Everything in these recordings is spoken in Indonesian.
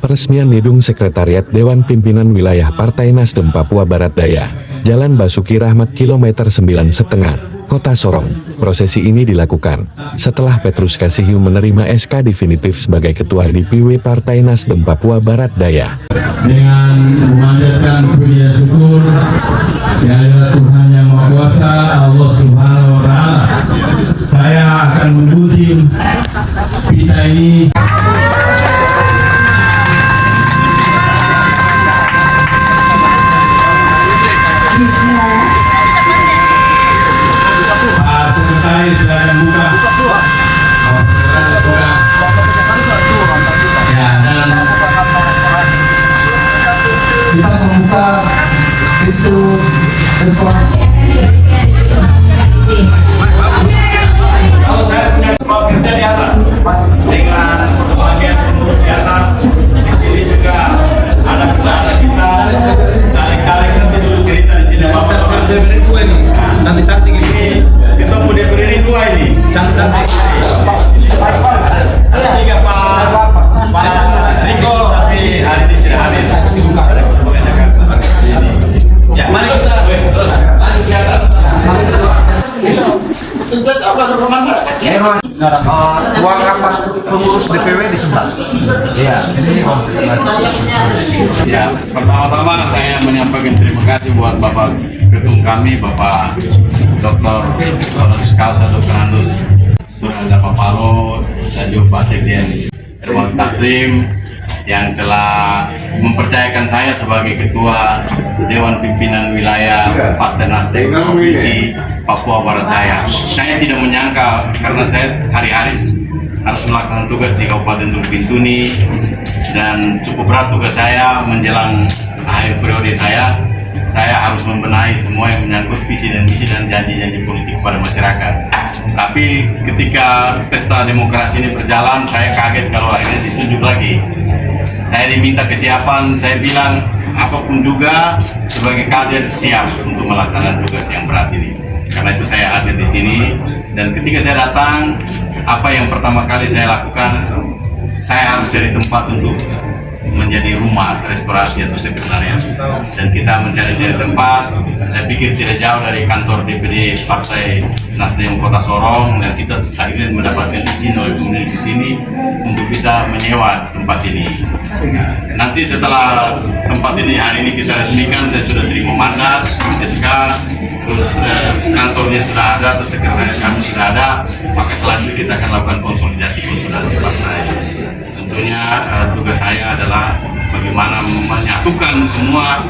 Peresmian Gedung Sekretariat Dewan Pimpinan Wilayah Partai Nasdem Papua Barat Daya, Jalan Basuki Rahmat kilometer 9,5, Kota Sorong. Prosesi ini dilakukan setelah Petrus Kasihiu menerima SK definitif sebagai Ketua DPW Partai Nasdem Papua Barat Daya. Dengan memanjatkan puji dan syukur kehadirat Tuhan Yang Maha Kuasa, Allah Subhanahu wa Ta'ala, saya akan menggunting pita ini. Pak Sekretaris sedang buka. Ya, dan kita membuka pintu restorasi. Kalau saya punya tempat kerja di atas dengan sebagian pengurus di atas, di sini juga ada kendala kita. Caleg-caleg nanti suruh cerita di sini Bapak orang. Nanti cantik ini kita mau DPR dua ini. Cantik. Ada tiga Pak Riko, tapi hari ini tidak hadir. Ya, mari kita lanjut ke atas. Ruang rapat pengurus DPW di sebelah. Iya, di sini Ya, pertama-tama saya menyampaikan terima kasih buat Bapak Ketum kami, Bapak Dr. Kausa Dr. Andus, sudah ada Pak Palo dan juga Pak Sekjen Erwan Taslim yang telah mempercayakan saya sebagai Ketua Dewan Pimpinan Wilayah Partai Nasdem Provinsi Papua Barat Daya. Saya tidak menyangka karena saya hari-hari harus melakukan tugas di Kabupaten Bintuni dan cukup berat tugas saya menjelang akhir periode saya. Saya harus membenahi semua yang menyangkut visi dan misi dan janji-janji politik pada masyarakat. Tapi ketika pesta demokrasi ini berjalan, saya kaget kalau akhirnya ditunjuk lagi. Saya diminta kesiapan, saya bilang apapun juga sebagai kader siap untuk melaksanakan tugas yang berat ini. Karena itu saya hadir di sini dan ketika saya datang, apa yang pertama kali saya lakukan, saya harus cari tempat untuk menjadi rumah restorasi atau sekretariat dan kita mencari-cari tempat. Saya pikir tidak jauh dari kantor DPD Partai Nasdem Kota Sorong dan kita akhirnya mendapatkan izin oleh pemilik di sini untuk bisa menyewa tempat ini. Nanti setelah tempat ini hari ini kita resmikan, saya sudah terima mandat SK, terus kantornya sudah ada, terus sekretariat kami sudah ada, maka selanjutnya kita akan lakukan konsolidasi partai. Tentunya tugas saya adalah bagaimana menyatukan semua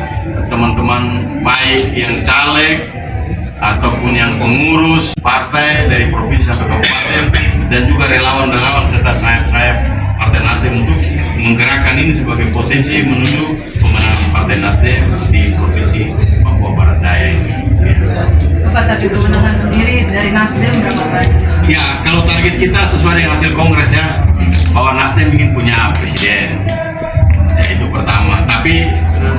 teman-teman baik yang caleg ataupun yang pengurus partai dari provinsi sampai kabupaten dan juga relawan-relawan serta sayap-sayap Partai Nasdem untuk menggerakkan ini sebagai potensi menuju pemenangan Partai Nasdem di Provinsi Papua Barat Daya ini. Pak, tapi kemenangan sendiri dari Nasdem berapa banyak? Ya, kalau target kita sesuai dengan hasil kongres ya, bahwa Nasdem ingin punya presiden. Ya, itu pertama. Tapi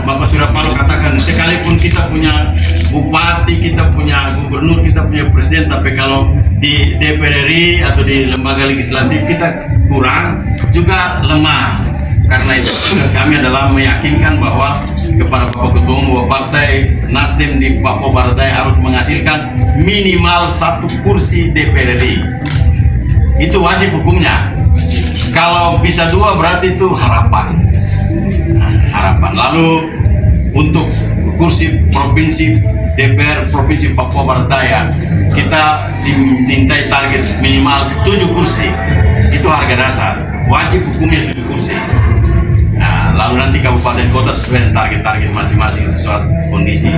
Bapak Surya Paloh katakan, sekalipun kita punya bupati, kita punya gubernur, kita punya presiden, tapi kalau di DPR RI atau di lembaga legislatif kita kurang, juga lemah. Karena itu tugas kami adalah meyakinkan bahwa kepada Bapak Ketua Umum Partai Nasdem di Papua Barat Daya harus menghasilkan minimal 1 kursi DPR RI. Itu wajib hukumnya. Kalau bisa 2 berarti itu harapan. Harapan. Lalu untuk kursi provinsi DPR Provinsi Papua Barat Daya kita dimintai target minimal 7 kursi. Itu harga dasar. Wajib hukumnya 7 kursi. Nah, lalu nanti kabupaten kota sesuai dengan target-target masing-masing sesuai kondisi.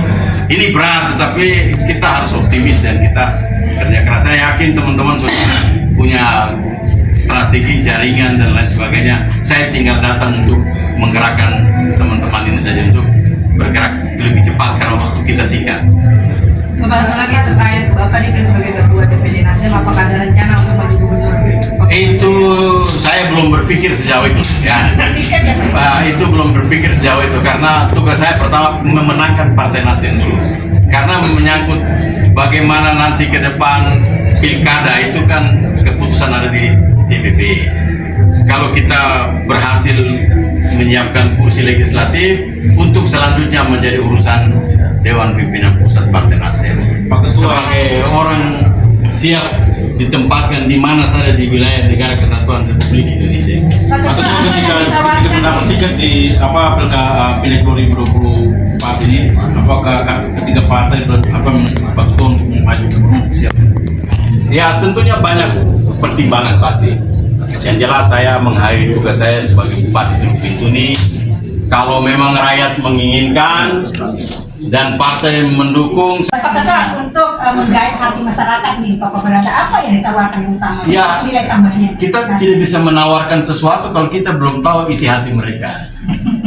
Ini berat, tetapi kita harus optimis dan kita kerja keras. Saya yakin teman-teman sudah punya strategi, jaringan dan lain sebagainya. Saya tinggal datang untuk menggerakkan teman-teman ini saja untuk bergerak lebih cepat karena waktu kita singkat. Satu lagi terkait Bapak dipilih sebagai Ketua DPD Nasdem, apakah ada rencana untuk maju gubernur? Itu saya belum berpikir sejauh itu ya. Itu belum berpikir sejauh itu karena tugas saya pertama memenangkan Partai Nasdem dulu. Karena menyangkut bagaimana nanti ke depan pilkada itu kan keputusan ada di DPP. Kalau kita berhasil menyiapkan kursi legislatif untuk selanjutnya menjadi urusan Dewan Pimpinan Pusat Partai Nasdem. Sebagai orang siap ditempatkan di mana saja di wilayah negara kesatuan Republik Indonesia. Atau ketika mendapat tiket di Pileg 2024 ini, apakah ketiga partai menunjuk Pak Ketua untuk maju siap? Ya tentunya banyak pertimbangan pasti. Yang jelas saya mengakhiri tugas saya sebagai Bupati Curug Pintuni. Kalau memang rakyat menginginkan dan partai mendukung, Pak Ketua, untuk menggait hati masyarakat nih, Bapak berada apa yang ditawarkan yang utama? Ya, Nilai tambahnya. kita tidak bisa menawarkan sesuatu kalau kita belum tahu isi hati mereka.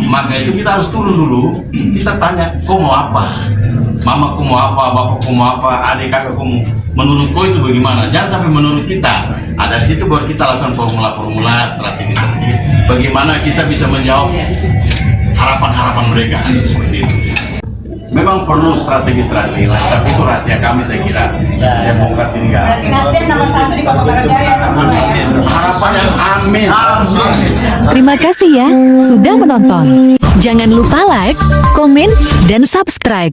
Maka itu kita harus turun dulu, kita tanya, kau mau apa? Mama kau mau apa? Bapak kau mau apa? Adik kakak kau mau? Menurut kau itu bagaimana? Jangan sampai menurut kita. Dari situ baru kita lakukan formula-formula, strategi-strategi. Bagaimana kita bisa menjawab harapan-harapan mereka seperti itu. Memang perlu strategi-strategi lain, tapi itu rahasia kami saya kira. Saya bongkar sini nggak. Berarti Nasdem nomor 1 di Bapak Baradaya, Pak Ketua ya? Harapan yang amin. Terima kasih ya sudah menonton. Jangan lupa like, komen, dan subscribe.